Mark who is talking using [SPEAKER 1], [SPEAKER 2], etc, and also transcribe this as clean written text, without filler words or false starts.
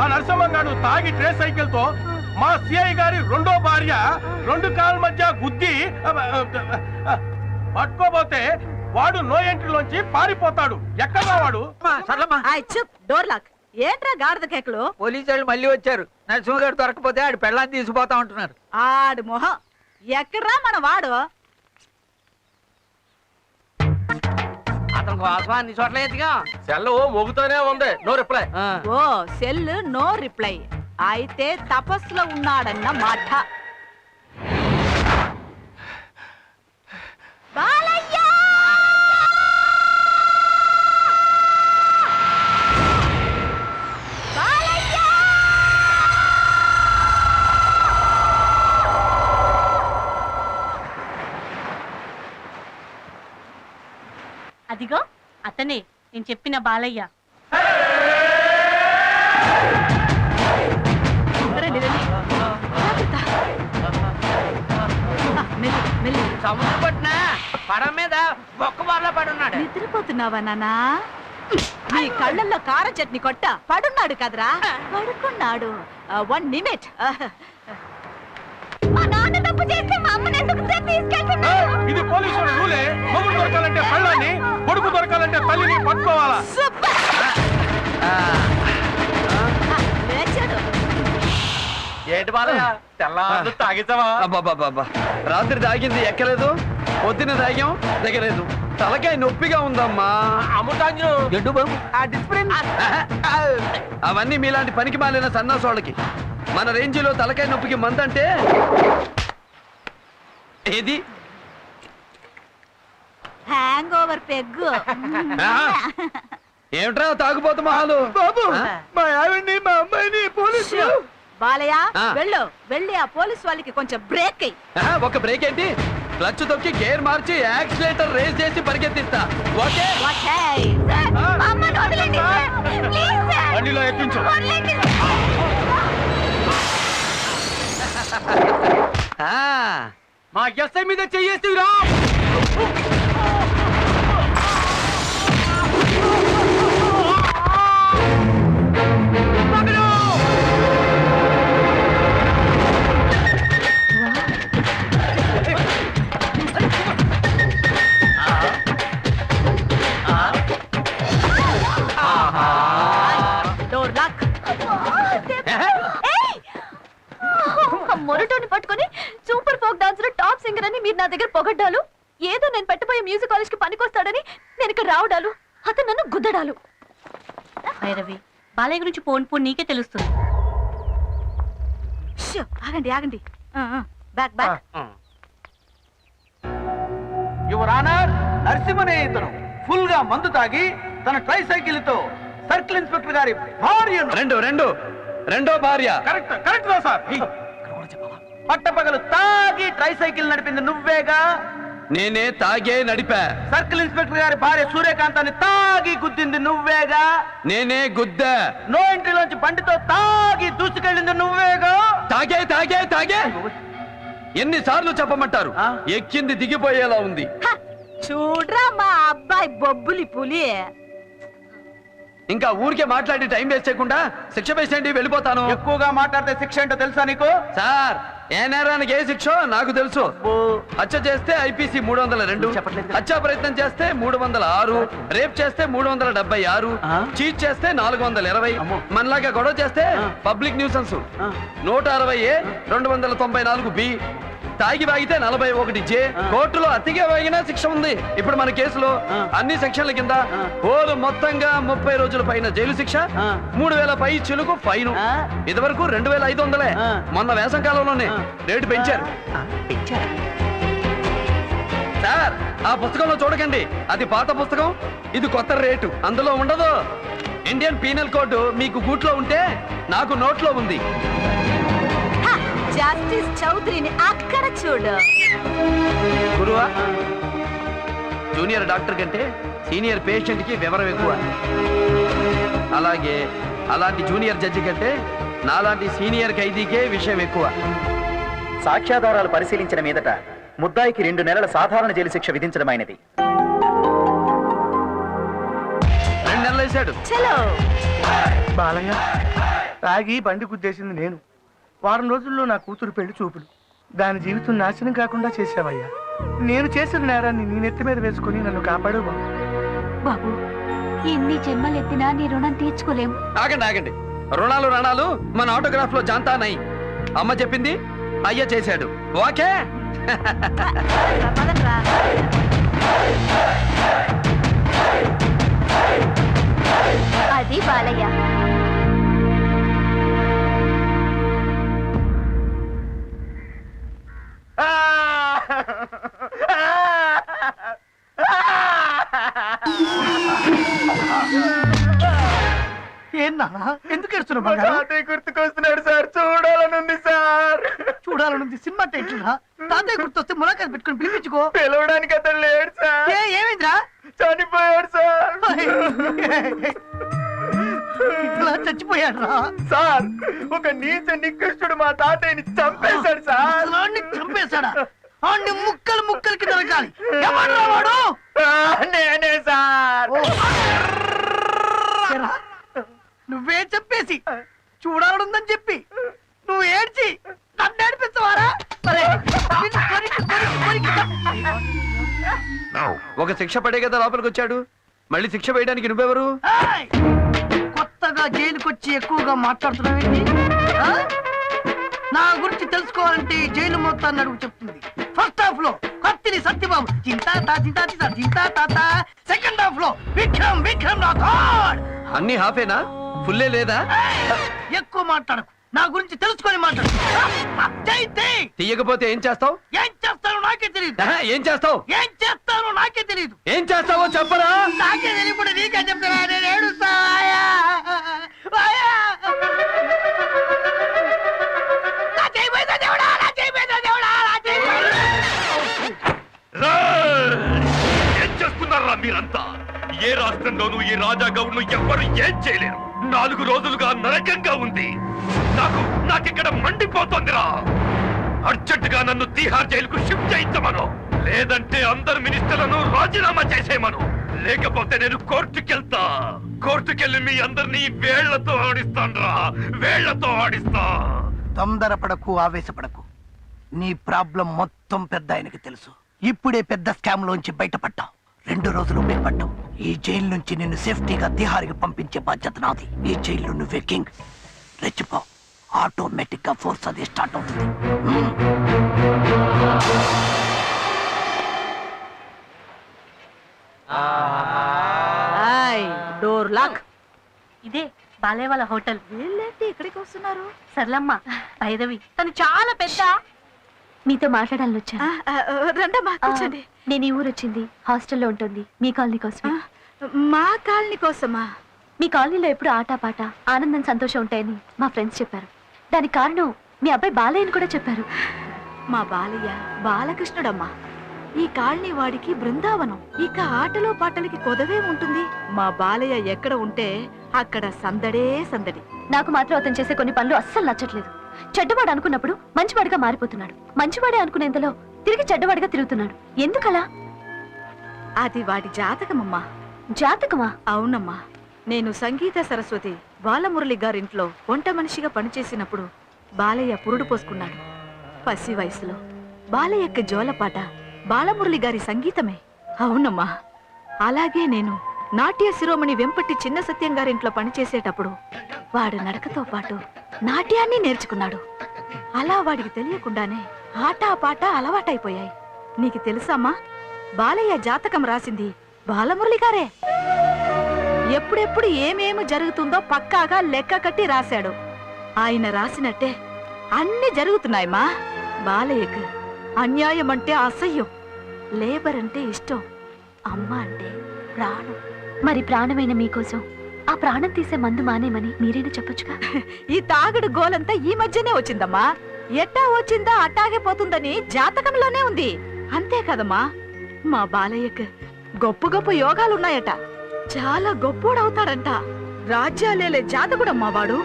[SPEAKER 1] ఆ నరసింహంగాడు తాగి tray cycle తో మా సిఐ గారి రెండో భార్య రెండు కాళ్ళ మధ్య గుద్ది పట్టుకోబోతే వాడు నో ఎంట్రీలోంచి పారిపోతాడు. ఎక్కడా వాడు?
[SPEAKER 2] Door lock. ఏంట్రా గాడిద కేకలు?
[SPEAKER 3] పోలీసు వాళ్ళు మళ్ళీ వచ్చారు. నరసింహ గారు దొరకపోతే ఆడు పెళ్ళాన్ని తీసుకుపోతా ఉంటున్నారు.
[SPEAKER 2] ఆడు మొహం ఎక్కడ్రా మన వాడు?
[SPEAKER 3] అతనికి వాసన అన్ని చోట్ల ఎత్తుగా
[SPEAKER 1] సెల్ మోగుతూనే ఉంది. No reply.
[SPEAKER 2] ఓ సెల్ నో రిప్లై. అయితే తపస్సులో ఉన్నాడన్న మాట. బాలయ్య! బాలయ్య!
[SPEAKER 4] అదిగో అతనే నేను చెప్పిన బాలయ్య.
[SPEAKER 3] సముద్రం పట్టిన పడం మీద బొక్క బార్లో పడున్నాడు.
[SPEAKER 2] నిద్రపోతున్నావా నాన్నా? నీ కళ్ళల్లో కార చట్నీ కొట్ట పడున్నాడు కదరా? పడుకున్నాడు. 1 నిమిట్. మా నాన్న తప్పు చేస్తే మా అమ్మని ఎందుకు తీసుకెళ్తున్నాడు?
[SPEAKER 1] ఇది పోలీసుల రూలే. మొగుడు దొరకాలంటే పళ్ళని, కొడుకు దొరకాలంటే తల్లిని పట్టుకోవాలా?
[SPEAKER 3] ఏంటి బాలయ్య తెల్లారు తాగిస్తావా?
[SPEAKER 5] రాత్రి తాగింది ఎక్కలేదు, పొద్దున తాగాం దిగలేదు. తలకాయ నొప్పిగా ఉందమ్మా. అవన్నీ మీలాంటి పనికి మాలిన సన్నాసోళ్ళకి. మన రేంజిలో తలకాయ నొప్పికి మందంటే ఏది?
[SPEAKER 2] Hang over peg.
[SPEAKER 5] ఏమిట్రా తాగుపోతు మహాలు?
[SPEAKER 3] మా ఆవిడ్ని మా అమ్మాయిని పోలీసు.
[SPEAKER 2] బాలయ్య వెళ్ళు, వెళ్ళి ఆ పోలీస్ వాళ్ళకి కొంచెం బ్రేక్ అయ్యి.
[SPEAKER 5] ఒక బ్రేక్ ఏంటి? క్లచ్ తొక్కి గేర్ మార్చి యాక్సిలేటర్ రేస్ చేసి పరిగెత్తిస్తా. ఓకే?
[SPEAKER 1] బండిలో ఎక్కించు.
[SPEAKER 5] మా ఎస్ఐ మీద చెయ్యేసిరా.
[SPEAKER 2] మొరటోని పట్టుకొని super folk dancer top singer అని మీరు నా దగ్గర పొగడ్డాలు. ఏదో నేను పెట్టబోయే మ్యూజిక్ కాలేజ్ కి పనికొస్తాడని నేను ఇక్కడ రావడాలు, అతను నన్ను గుద్దడాలు.
[SPEAKER 4] భైరవి, బాలయ్య గురించి పోను నీకే తెలుస్తుంది.
[SPEAKER 2] ఆగండి ఆగండి. Back back.
[SPEAKER 6] యువర్ ఆనర్, నరసింహనే ఇతను ఫుల్ గా మందు తాగి తన ట్రై సైకిల్ తో సర్కిల్ ఇన్స్పెక్టర్ గారి భార్య
[SPEAKER 5] రెండో భార్య.
[SPEAKER 1] Correct correct sir.
[SPEAKER 6] పట్టపగలు తాగి ట్రై సైకిల్ నడిపింది నువ్వేగా?
[SPEAKER 5] నేనే తాగే నడిపా.
[SPEAKER 6] సర్కిల్ ఇన్స్పెక్టర్ గారి భార్య సూర్యకాంతాన్ని తాగి గుద్దింది నువ్వేగా?
[SPEAKER 5] నేనే గుద్దా.
[SPEAKER 6] నో ఎంట్రీలోంచి బండితో తాగి దూసుకెళ్ళింది నువ్వేగా?
[SPEAKER 5] తాగే తాగే తాగే ఎన్నిసార్లు చెప్పమంటారు? ఎక్కింది దిగిపోయేలా ఉంది.
[SPEAKER 2] చూడ్రా మా అబ్బాయి బొబ్బులి పులి.
[SPEAKER 5] ఇంకా ఊరికే మాట్లాడి టైం వేస్ట్ చేయకుండా శిక్ష వేసేయండి, వెళ్ళిపోతాను.
[SPEAKER 6] ఎక్కువగా మాట్లాడితే శిక్ష ఏంటో తెలుసా నీకు?
[SPEAKER 5] సార్, ఏ నేరానికి ఏ శిక్ష నాకు తెలుసు. హత్య చేస్తే ఐపీసీ 302, హత్యా ప్రయత్నం చేస్తే 306, రేప్ చేస్తే 376, చీట్ చేస్తే 420, మనలాగా గొడవ చేస్తే పబ్లిక్ న్యూసెన్స్ 160A, 294B, తాగి వాగితే 41J. కోర్టులో అతిగా వాగినా శిక్ష ఉంది. ఇప్పుడు మన కేసులో అన్ని సెక్షన్ల కింద ఓరు మొత్తంగా 30 రోజుల పైన జైలు శిక్ష, 3000 పై చిలుకు ఫైన్. ఇదివరకు 2500. మొన్న వేసం కాలంలోనే రేటు పెంచారు. సార్, ఆ పుస్తకంలో చూడకండి, అది పాత పుస్తకం, ఇది కొత్త రేటు. అందులో ఉండదు. ఇండియన్ పీనల్ కోడ్ మీకు గూట్లో ఉంటే నాకు నోట్లో ఉంది.
[SPEAKER 2] జస్టిస్ చౌదరిని అక్కడ చూడు.
[SPEAKER 5] గురువా, జూనియర్ డాక్టర్ కంటే సీనియర్ పేషెంట్ కి వివరం ఎక్కువ. అలాగే అలాంటి జూనియర్ జడ్జి కంటే నాలాంటి సీనియర్ ఖైదీకే విషయం ఎక్కువ.
[SPEAKER 6] సాక్ష్యాధారాలు పరిశీలించిన మీదట ముద్దాయికి 2 నెలల సాధారణ జైలు శిక్ష విధించడమైనది.
[SPEAKER 5] 2 నెలలు వేశాడు.
[SPEAKER 2] చలో
[SPEAKER 7] బాలయ్య, తాగి బండి గుద్దేసింది నేను. వారం రోజుల్లో నా కూతురు పెళ్లి చూపులు. దాని జీవితం నాశనం కాకుండా చేసావయ్యా. నేను చేసిన నేరాన్ని నీ నెత్తి మీద వేసుకుని నన్ను కాపాడు బాబు.
[SPEAKER 2] బాబు, ఎన్ని జన్మలెత్తినా నీ రుణం తీర్చుకోలేం.
[SPEAKER 5] ఆగండి రుణాలు రణాలు మన ఆటోగ్రాఫ్ లో జాంతానై. అమ్మ చెప్పింది అయ్య చేశాడు. ఓకే.
[SPEAKER 2] అది బాలయ్య.
[SPEAKER 7] ఏన్నా ఎందుకు ఏడుస్తున్నావు?
[SPEAKER 1] గుర్తుకొస్తున్నాడు సార్, చూడాలనుంది సార్.
[SPEAKER 7] చూడాలనుంది. సినిమా టైటిల్ తాతయ్య గుర్తొస్తే ములాఖాత్ పెట్టుకుని పిలిపించుకో.
[SPEAKER 1] పిలవడానికి అతను లేడు సార్.
[SPEAKER 7] ఏమైందిరా?
[SPEAKER 1] చనిపోయాడు సార్.
[SPEAKER 7] ఇట్లా చచ్చిపోయాడు రా
[SPEAKER 1] సార్. ఒక నీచ నికృష్టుడు మా తాతయ్యని చంపేశాడు సార్.
[SPEAKER 7] చంపేశాడా? అన్ని ముక్కలు ముక్కలకి నరకాలి. ఎవడ్రా వాడు?
[SPEAKER 1] నేనే సార్.
[SPEAKER 7] ఏరా, నువ్వే చెప్పేసి చూడాలనుందని చెప్పి నువ్వు ఏడ్చి నన్ను ఏడిపిస్తావారా?
[SPEAKER 5] ఒక శిక్ష పడే కదా లోపలికి వచ్చాడు. మళ్ళీ శిక్ష వేయడానికి నువ్వెవరు?
[SPEAKER 7] కొత్తగా జైలుకి వచ్చి ఎక్కువగా మాట్లాడుతున్నావేంటి? నా గురించి తెలుసుకోవాలంటే జైలు మొత్తాన్ని అడుగు చెప్తుంది. ఫస్ట్ హాఫ్ లో కత్తిని సత్యబాబు చింతా తాత. సెకండ్ హాఫ్ లో విక్రమ్ రాథోడ్.
[SPEAKER 5] అన్ని హాఫేనా? ఫుల్లే లేదా?
[SPEAKER 7] ఎక్కువ మాట్లాడకు. నా గురించి తెలుసుకొని మాట్లాడు.
[SPEAKER 5] తీయకపోతే ఏం చేస్తావు?
[SPEAKER 7] ఏం చేస్తానో నాకే తెలియదు.
[SPEAKER 5] ఏం చేస్తావు?
[SPEAKER 7] ఏం చేస్తానో నాకే తెలియదు.
[SPEAKER 5] ఏం చేస్తావో చెప్పరా?
[SPEAKER 7] నాకే తెలియకుండా నీకే చెప్తారా? నేను ఏడుస్తా.
[SPEAKER 1] ఏం చేస్తున్నారా మీరంతా? ఏ రాష్ట్రంలోనూ ఈ రాజా గౌడ్ను ఎవ్వరు ఏం చేయలేరు. 4 రోజులుగా నరకంగా ఉంది. నాకిక్కడ మండిపోతోందిరా. అర్జెంటుగా నన్ను తీహార్ జైలుకు షిఫ్ట్ చేయించమను. లేదంటే అందరు మినిస్టర్లను రాజీనామా చేసేయమను. లేకపోతే నేను కోర్టుకెళ్ళి మీ అందరినీ వేళ్లతో ఆడిస్తా.
[SPEAKER 7] తొందరపడకు, ఆవేశపడకు. నీ ప్రాబ్లం మొత్తం పెద్ద ఆయనకి తెలుసు. ఇప్పుడే పెద్ద స్కామ్ లోంచి బయటపడ్డావు. 2 రోజులు మేపడ్డావు. ఈ జైలు నుంచి నిన్ను సేఫ్టీగా తిహార్కి పంపించే బాధ్యత నాది. ఈ జైల్లో నువ్వే కింగ్. రెచ్చిపో. ఆటోమేటిక్ గా ఫోర్స్ అది స్టార్ట్ అవుతుంది.
[SPEAKER 4] Door lock. ఇదే బాలయ్య వాళ్ళ హోటల్.
[SPEAKER 2] వీళ్ళేంటి ఇక్కడికి వస్తున్నారు?
[SPEAKER 4] సర్లమ్మ, భైరవి తను చాలా పెద్ద.
[SPEAKER 2] మీతో మాట్లాడాలని వచ్చాను.
[SPEAKER 8] రండమ్మా, కూర్చోండి.
[SPEAKER 2] నేను ఈ ఊరు వచ్చింది హాస్టల్లో ఉంటుంది. మీ కాలనీ కోసమే.
[SPEAKER 8] మా కాలనీ కోసమా?
[SPEAKER 2] మీ కాలనీలో ఎప్పుడు ఆటపాట, ఆనందం, సంతోషం ఉంటాయని మా ఫ్రెండ్స్ చెప్పారు. దానికి కారణం మీ అబ్బాయి బాలయ్యని కూడా చెప్పారు.
[SPEAKER 8] మా బాలయ్య బాలకృష్ణుడమ్మా. ఈ కాలనీ వాడికి బృందావనం. ఇక ఆటలో పాటలకి కొదవే ఉంటుంది. మా బాలయ్య ఎక్కడ ఉంటే అక్కడ సందడే సందడి.
[SPEAKER 2] నాకు మాత్రం అతను చేసే కొన్ని పనులు అస్సలు నచ్చట్లేదు. చెడ్డవాడు అనుకున్నప్పుడు మంచివాడిగా మారిపోతున్నాడు. మంచివాడే అనుకునేంతలో తిరిగి చెడ్డవాడిగా తిరుగుతున్నాడు. ఎందుకలా?
[SPEAKER 8] అది వాడి జాతకమమ్మా.
[SPEAKER 2] జాతకమా?
[SPEAKER 8] అవునమ్మా. నేను సంగీత సరస్వతి బాలమురళి గారింట్లో వంట మనిషిగా పనిచేసినప్పుడు బాలయ్య పురుడు పోసుకున్నాడు. పసి వయసులో బాలయ్యక్క జోలపాట బాలమురళి గారి సంగీతమే. అవునమ్మా. అలాగే నేను నాట్య శిరోమణి వెంపటి చిన్న సత్యం గారింట్లో పనిచేసేటప్పుడు వాడు నడకతో పాటు నాట్యాన్ని నేర్చుకున్నాడు. అలా వాడికి తెలియకుండానే ఆటా పాట అలవాటైపోయాయి. నీకు తెలుసామ్మా, బాలయ్య జాతకం రాసింది బాలమురళి గారే. ఎప్పుడెప్పుడు ఏమేమి జరుగుతుందో పక్కాగా లెక్క కట్టి రాశాడు. ఆయన రాసినట్టే అన్ని జరుగుతున్నాయమ్మా. బాలయ్యకు అన్యాయం అంటే అసహ్యం, లేబర్ అంటే ఇష్టం, అమ్మ అంటే ప్రాణం.
[SPEAKER 2] మరి ప్రాణమైన మీకోసం ఆ ప్రాణం తీసే మందు మానేమని మీరేనా చెప్పొచ్చుగా?
[SPEAKER 8] ఈ తాగుడు గోలంతా ఈ మధ్యనే వచ్చిందమ్మా. ఎట్టా వచ్చిందా అట్టాగే పోతుందని జాతకంలోనే ఉంది. అంతే కదమ్మా. మా బాలయ్యకు గొప్ప గొప్ప యోగాలున్నాయట. చాలా గొప్పోడవుతాడంట. రాజ్యాలేలే జాతకుడమ్మా వాడు.